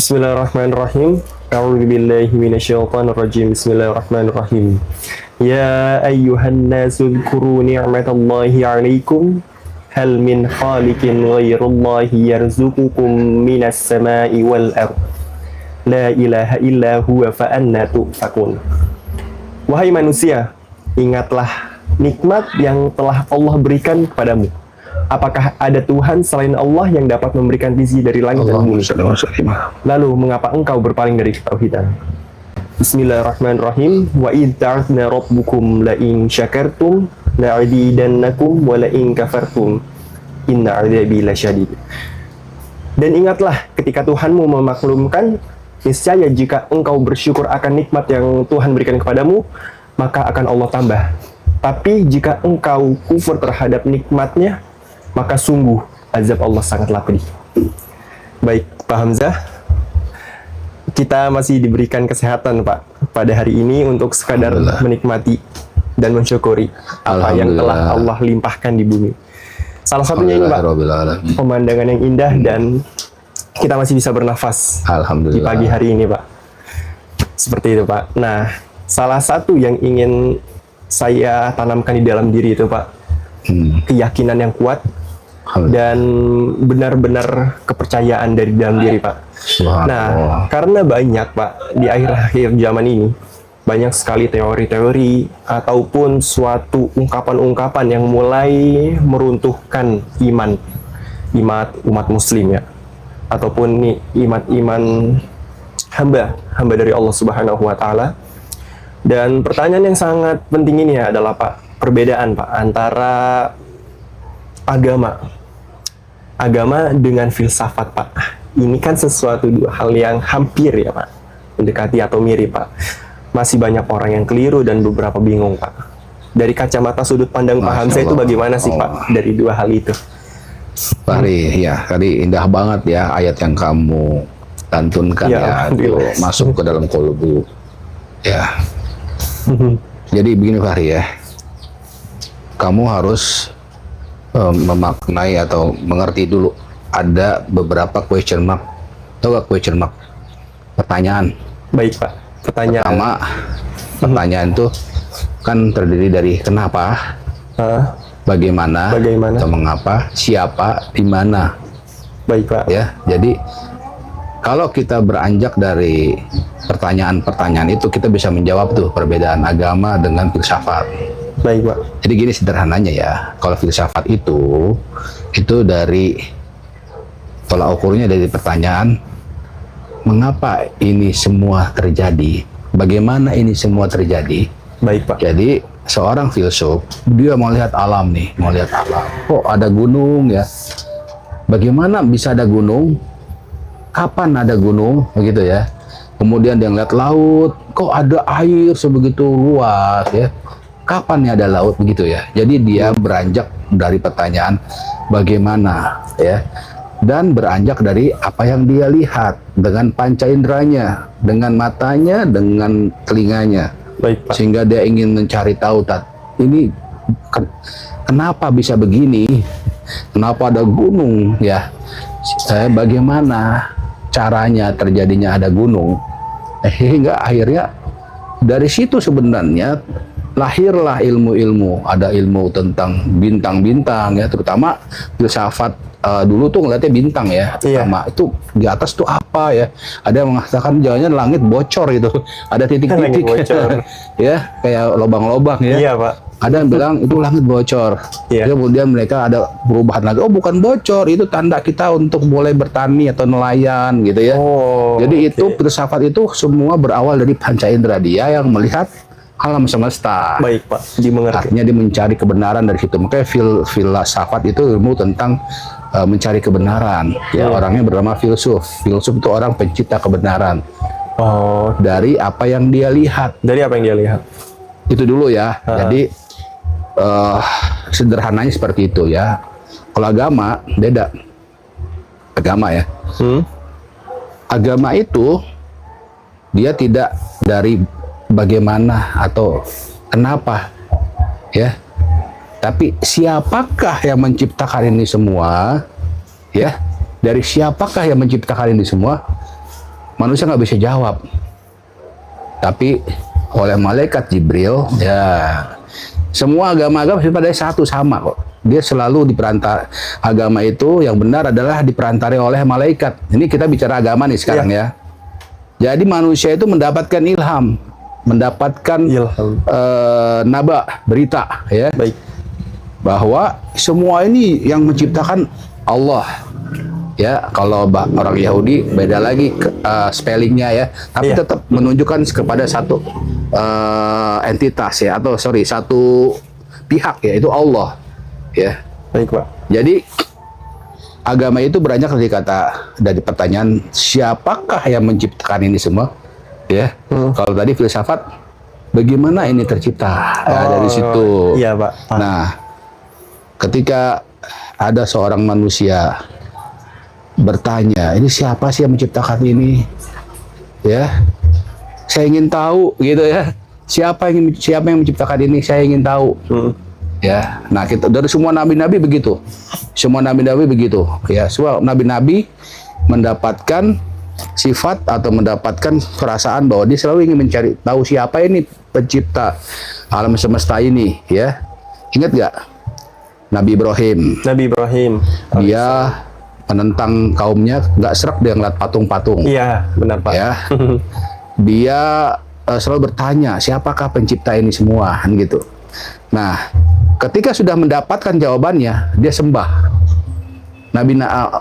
Bismillahirrahmanirrahim. A'udzubillahi minasyaitonirrajim. Bismillahirrahmanirrahim. Ya ayyuhan nasu dzkuru ni'matallahi 'alaikum. Hal min khaliqin ghairullahi yarzuqukum minas sama'i wal ardh. La ilaha illa huwa fa anna tu'fakun. Wahai manusia, ingatlah nikmat yang telah Allah berikan kepadamu. Apakah ada Tuhan selain Allah yang dapat memberikan rizki dari langit dan bumi? Lalu mengapa engkau berpaling dari ketauhidan? Bismillahirrahmanirrahim. Wa idz ta'adna rabbukum la in syakartum la azidannakum wa la in kafartum inna 'adzabi lasyadid. Dan ingatlah ketika Tuhanmu memaklumkan, niscaya jika engkau bersyukur akan nikmat yang Tuhan berikan kepadamu, maka akan Allah tambah. Tapi jika engkau kufur terhadap nikmatnya, maka sungguh azab Allah sangatlah pedih. Baik, Pak Hamzah, kita masih diberikan kesehatan, Pak, pada hari ini untuk sekadar menikmati dan mensyukuri apa yang telah Allah limpahkan di bumi. Salah satunya ini, Pak, pemandangan yang indah dan kita masih bisa bernafas di pagi hari ini, Pak. Seperti itu, Pak. Nah, salah satu yang ingin saya tanamkan di dalam diri itu, Pak, keyakinan yang kuat dan benar-benar kepercayaan dari dalam diri, Pak. Nah, karena banyak, Pak, di akhir-akhir zaman ini banyak sekali teori-teori ataupun suatu ungkapan-ungkapan yang mulai meruntuhkan iman umat muslim, ya, ataupun nih iman hamba dari Allah Subhanahu wa taala. Dan pertanyaan yang sangat penting ini adalah, Pak, perbedaan, Pak, antara agama dengan filsafat, Pak. Ini kan sesuatu dua hal yang hampir, ya, Pak, mendekati atau mirip, Pak. Masih banyak orang yang keliru dan beberapa bingung, Pak. Dari kacamata sudut pandang Pak Hamzah itu bagaimana sih, Pak, dari dua hal itu? Pak Ari, ya, tadi indah banget ya ayat yang kamu lantunkan, ya, itu masuk ke dalam kolbu, ya. Jadi begini, Pak Ari, ya, kamu harus memaknai atau mengerti dulu ada beberapa question mark. Tahu gak question mark? Pertanyaan. Baik, Pak. Pertanyaan. Pertama, pertanyaan itu kan terdiri dari kenapa, bagaimana, atau mengapa, siapa, di mana. Baik, Pak. Ya, jadi kalau kita beranjak dari pertanyaan-pertanyaan itu, kita bisa menjawab tuh perbedaan agama dengan filsafat. Baik, Pak. Jadi gini sederhananya, ya, kalau filsafat itu dari tolak ukurnya dari pertanyaan, mengapa ini semua terjadi? Bagaimana ini semua terjadi? Baik, Pak. Jadi seorang filsuf, dia mau lihat alam nih, mau lihat alam. Kok ada gunung, ya? Bagaimana bisa ada gunung? Kapan ada gunung? Begitu, ya. Kemudian dia ngeliat laut, kok ada air sebegitu luas, ya? Kapan ya ada laut, begitu, ya. Jadi dia beranjak dari pertanyaan bagaimana, ya, dan beranjak dari apa yang dia lihat dengan panca inderanya, dengan matanya, dengan telinganya. Baik, Pak. Sehingga dia ingin mencari tahu, ini kenapa bisa begini, kenapa ada gunung, ya, bagaimana caranya terjadinya ada gunung, hingga akhirnya dari situ sebenarnya lahirlah ilmu-ilmu. Ada ilmu tentang bintang-bintang, ya, terutama filsafat dulu tuh ngeliatnya bintang, ya, pertama itu di atas tuh apa, ya. Ada yang mengatakan jangan langit bocor itu, ada titik-titik, ya, kayak lubang-lubang, ya. Iya, Pak. Ada yang bilang itu langit bocor. Kemudian mereka ada perubahan lagi, oh bukan bocor, itu tanda kita untuk mulai bertani atau nelayan, gitu, ya. Jadi itu filsafat itu semua berawal dari panca indera dia yang melihat alam semesta. Baik, Pak. Dimengerti. Artinya dia mencari kebenaran dari situ. Makanya filsafat itu ilmu tentang mencari kebenaran. Ya, orangnya bernama filsuf. Filsuf itu orang pencipta kebenaran. Dari apa yang dia lihat. Dari apa yang dia lihat. Itu dulu, ya. Jadi sederhananya seperti itu, ya. Kalau agama beda. Agama, ya. Agama itu dia tidak dari bagaimana atau kenapa, ya, tapi siapakah yang menciptakan ini semua, ya. Dari siapakah yang menciptakan ini semua, manusia nggak bisa jawab. Tapi oleh malaikat Jibril, ya semua agama-agama pada satu sama kok. Dia selalu diperantar agama itu yang benar adalah diperantari oleh malaikat. Ini kita bicara agama nih sekarang ya. Jadi manusia itu mendapatkan ilham, mendapatkan naba, berita ya. Baik. Bahwa semua ini yang menciptakan Allah. Ya, kalau orang Yahudi beda lagi spellingnya ya, tapi tetap menunjukkan kepada satu entitas ya, atau satu pihak ya, itu Allah ya. Baik, Pak. Jadi agama itu beranjak dari pertanyaan siapakah yang menciptakan ini semua ya. Kalau tadi filsafat bagaimana ini tercipta dari situ. Iya, Pak. Nah, ketika ada seorang manusia bertanya, ini siapa sih yang menciptakan ini? Ya, saya ingin tahu gitu ya. Siapa yang menciptakan ini? Saya ingin tahu. Ya, nah kita dari semua nabi-nabi begitu. Semua nabi-nabi begitu. Ya, semua nabi-nabi mendapatkan sifat atau mendapatkan perasaan bahwa dia selalu ingin mencari tahu siapa ini pencipta alam semesta ini. Ya, ingat nggak? Nabi Ibrahim. Dia menentang kaumnya, nggak serak dia ngeliat patung-patung. Iya, benar Pak. Ya, dia selalu bertanya siapakah pencipta ini semua, kan gitu. Nah, ketika sudah mendapatkan jawabannya, dia sembah.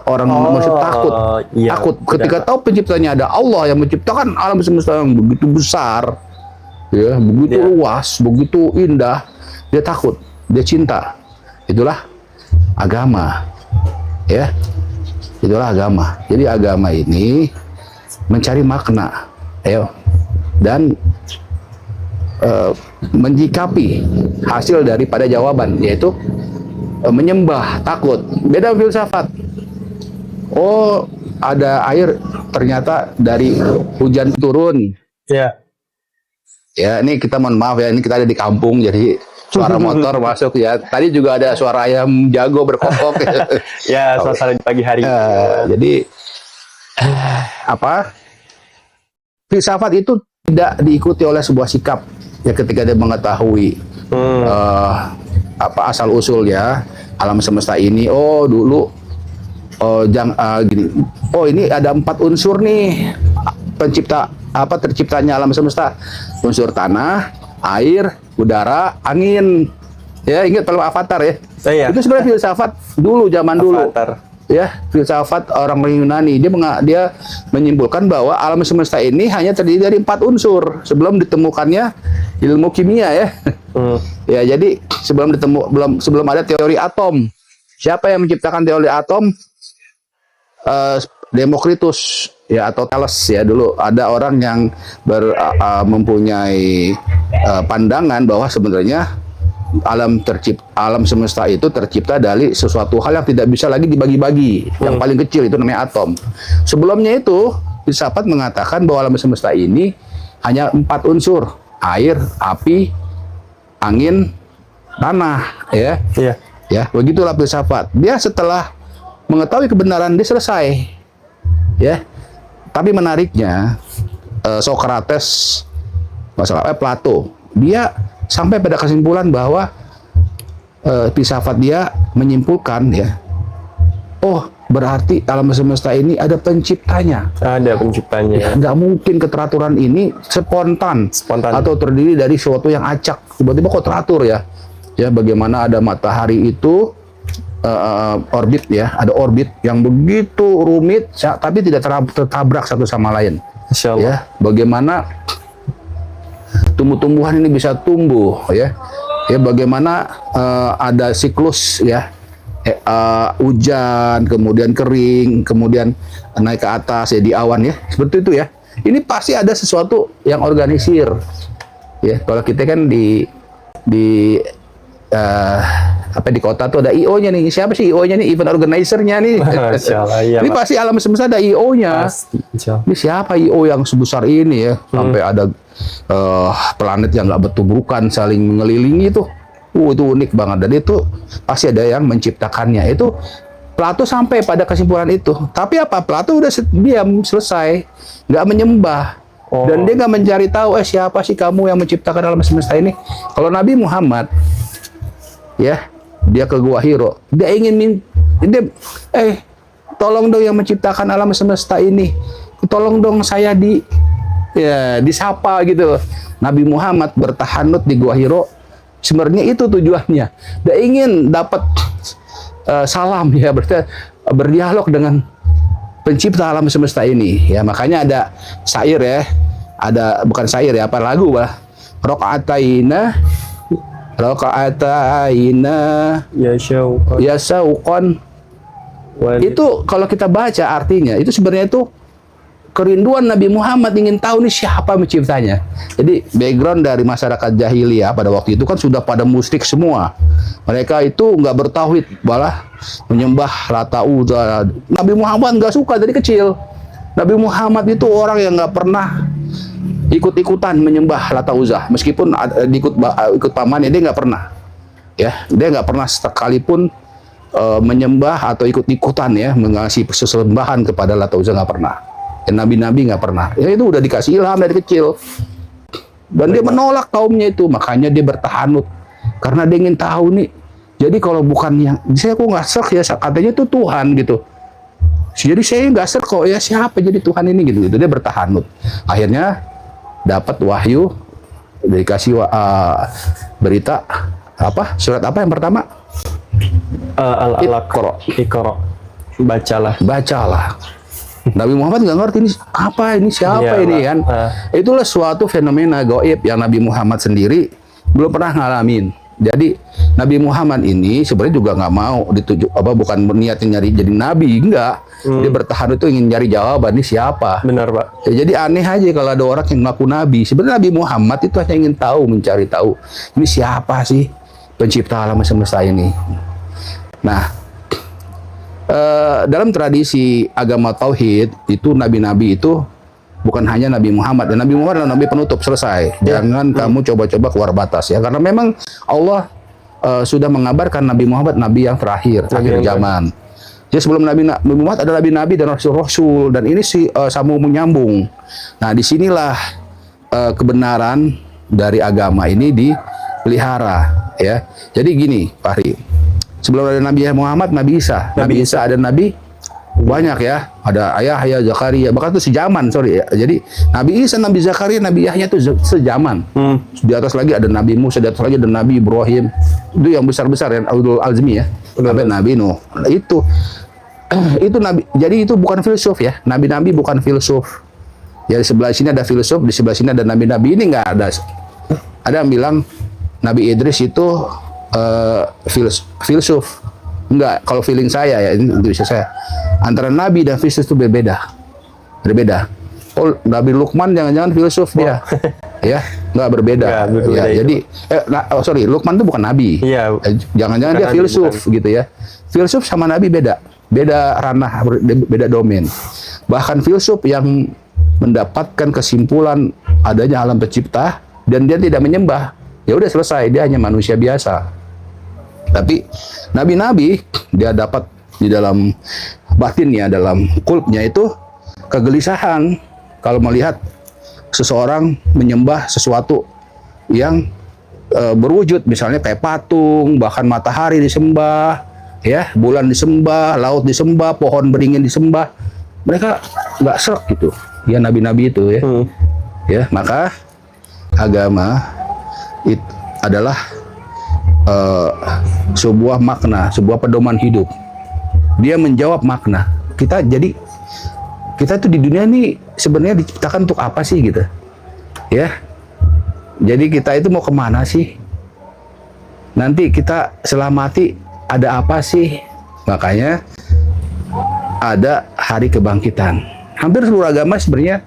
Orang manusia takut, takut ketika tahu penciptanya ada Allah yang menciptakan alam semesta yang begitu besar, ya, begitu luas, begitu indah, dia takut, dia cinta. Itulah agama, ya. Itulah agama. Jadi agama ini mencari makna, dan menyikapi hasil daripada jawaban, yaitu menyembah, takut. Beda filsafat. Oh, ada air ternyata dari hujan turun. Ya. Ya, ini kita mohon maaf ya, ini kita ada di kampung, jadi suara motor masuk ya. Tadi juga ada suara ayam jago berkokok. Ya, suasana di pagi hari. Jadi filsafat itu tidak diikuti oleh sebuah sikap ya ketika dia mengetahui asal usul ya alam semesta ini. Oh, dulu gini. Oh, ini ada 4 unsur nih terciptanya alam semesta. Unsur tanah, air, udara, angin. Ya, ingat film Avatar ya. Iya. Itu sebenarnya filsafat dulu, zaman dulu. Ya, filsafat orang Yunani. Dia menyimpulkan bahwa alam semesta ini hanya terdiri dari 4 unsur sebelum ditemukannya ilmu kimia ya. Ya, jadi sebelum ada teori atom. Siapa yang menciptakan teori atom? Demokritus ya, atau Thales ya. Dulu ada orang yang mempunyai pandangan bahwa sebenarnya alam semesta itu tercipta dari sesuatu hal yang tidak bisa lagi dibagi-bagi. Yang paling kecil itu namanya atom. Sebelumnya itu filsafat mengatakan bahwa alam semesta ini hanya 4 unsur: air, api, angin, tanah ya. Iya. Ya, begitulah filsafat. Dia setelah mengetahui kebenaran dia selesai. Ya. Tapi menariknya Socrates, Plato, dia sampai pada kesimpulan bahwa filsafat dia menyimpulkan ya, oh berarti alam semesta ini ada penciptanya. Ada penciptanya. Ya, nggak mungkin keteraturan ini spontan atau terdiri dari sesuatu yang acak. Tiba-tiba kok teratur ya. Ya, bagaimana ada matahari itu orbit ya, ada orbit yang begitu rumit tapi tidak tertabrak satu sama lain. Insya Allah. Ya, bagaimana tumbuh-tumbuhan ini bisa tumbuh ya. Ya, bagaimana ada siklus ya. Hujan, kemudian kering, kemudian naik ke atas ya di awan ya. Seperti itu ya. Ini pasti ada sesuatu yang organisir. Ya, kalau kita kan di kota tuh ada IO-nya nih. Siapa sih IO-nya nih? Event organizer-nya nih. Iya, ini pasti alam semesta ada IO-nya. Ini siapa IO yang sebesar ini ya? Sampai ada planet yang nggak bertubrukan saling mengelilingi tuh. Itu unik banget. Dan itu pasti ada yang menciptakannya. Itu Plato sampai pada kesimpulan itu. Tapi apa? Plato udah diam, selesai, nggak menyembah. Oh. Dan dia nggak mencari tahu, siapa sih kamu yang menciptakan alam semesta ini? Kalau Nabi Muhammad, ya, dia ke Gua Hiro, dia ingin tolong dong yang menciptakan alam semesta ini, tolong dong saya disapa gitu. Nabi Muhammad bertahanut di Gua Hiro, sebenarnya itu tujuannya. Dia ingin dapat salam, ya, berdialog dengan pencipta alam semesta ini, ya. Makanya ada syair, ya, bukan syair, ya, apa lagu lah, rokaataina ya syauqan. Itu kalau kita baca artinya, itu sebenarnya itu kerinduan Nabi Muhammad ingin tahu nih siapa menciptanya. Jadi background dari masyarakat jahiliyah pada waktu itu kan sudah pada musyrik semua. Mereka itu nggak bertauhid, malah menyembah Lata Uzza. Nabi Muhammad nggak suka dari kecil. Nabi Muhammad itu orang yang nggak pernah ikut-ikutan menyembah Lata Uzza, meskipun ikut pamannya, dia nggak pernah. Ya, dia nggak pernah sekalipun menyembah atau ikut-ikutan, ya, mengasih sesembahan kepada Lata Uzza, nggak pernah. Nabi-nabi nggak pernah. Ya, itu udah dikasih ilham dari kecil. Dan dia menolak kaumnya itu, makanya dia bertahanut. Karena dia ingin tahu nih. Jadi kalau bukan yang, saya kok nggak serk, ya, katanya itu Tuhan gitu. Jadi saya nggak serk kok, ya, siapa jadi Tuhan ini gitu. Dia bertahanut. Akhirnya dapat wahyu, dikasih berita apa? Surat apa yang pertama? Iqra. Bacalah. Nabi Muhammad nggak ngerti ini apa, ini siapa, ya, ini kan. Itulah suatu fenomena gaib yang Nabi Muhammad sendiri belum pernah ngalamin. Jadi Nabi Muhammad ini sebenarnya juga nggak mau bukan niatnya nyari jadi nabi, enggak. Dia bertahan itu ingin nyari jawaban, ini siapa. Benar, Pak. Ya, jadi aneh aja kalau ada orang yang ngaku nabi. Sebenarnya Nabi Muhammad itu hanya ingin tahu, mencari tahu ini siapa sih pencipta alam semesta ini. Nah, dalam tradisi agama tauhid itu nabi-nabi itu bukan hanya Nabi Muhammad, dan Nabi Muhammad adalah nabi penutup, selesai. Jangan kamu coba-coba keluar batas, ya, karena memang Allah sudah mengabarkan Nabi Muhammad nabi yang terakhir zaman. Jadi sebelum Nabi Muhammad ada nabi-nabi dan rasul-rasul, dan ini sambung menyambung. Nah, disinilah kebenaran dari agama ini dipelihara, ya. Jadi gini, Pak Hari. Sebelum ada Nabi Muhammad, Nabi Isa. Nabi Isa ada nabi banyak, ya. Ada Yahya, Zakaria, bahkan itu sejaman, sorry, ya. Jadi Nabi Isa, Nabi Zakaria, Nabi Yahya itu sejaman. Di atas lagi ada Nabi Musa, di atas lagi ada Nabi Ibrahim. Itu yang besar-besar, yang Ulul Azmi, ya. Sampai Nabi Nuh. Itu nabi. Jadi itu bukan filsuf, ya. Nabi-nabi bukan filsuf. Ya, di sebelah sini ada filsuf, di sebelah sini ada nabi-nabi. Ini nggak ada. Ada yang bilang Nabi Idris itu filsuf. Enggak, kalau feeling saya, ya, ini intuisi saya, antara nabi dan filsuf itu berbeda. Oh, Nabi Luqman jangan-jangan filsuf dia. Ya, enggak, berbeda. Ya, jadi Luqman itu bukan nabi. Iya. Jangan-jangan dia filsuf, gitu, ya. Filsuf sama nabi beda ranah, beda domain. Bahkan filsuf yang mendapatkan kesimpulan adanya alam pencipta dan dia tidak menyembah, ya udah selesai, dia hanya manusia biasa. Tapi nabi-nabi dia dapat di dalam batinnya, dalam kultnya itu kegelisahan kalau melihat seseorang menyembah sesuatu yang berwujud, misalnya kayak patung, bahkan matahari disembah, ya, bulan disembah, laut disembah, pohon beringin disembah. Mereka nggak serk gitu, ya, nabi-nabi itu, ya. Ya, maka agama itu adalah sebuah makna, sebuah pedoman hidup. Dia menjawab makna. Kita tuh di dunia ini sebenarnya diciptakan untuk apa sih, gitu, ya. Jadi kita itu mau kemana sih? Nanti kita setelah mati ada apa sih? Makanya ada hari kebangkitan. Hampir seluruh agama sebenarnya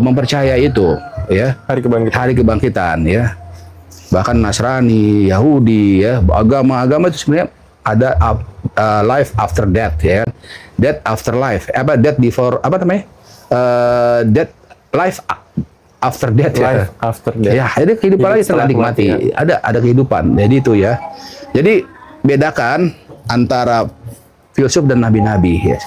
mempercayai itu, ya. Hari kebangkitan, ya. Bahkan Nasrani, Yahudi, ya, agama-agama itu sebenarnya ada life after death, ya. Death after life, death before, namanya? Death, life after death, ya. Life after death. Ya, jadi kehidupan lagi setelah nikmati. Ya. Ada kehidupan. Jadi itu, ya. Jadi bedakan antara filsuf dan nabi-nabi ya.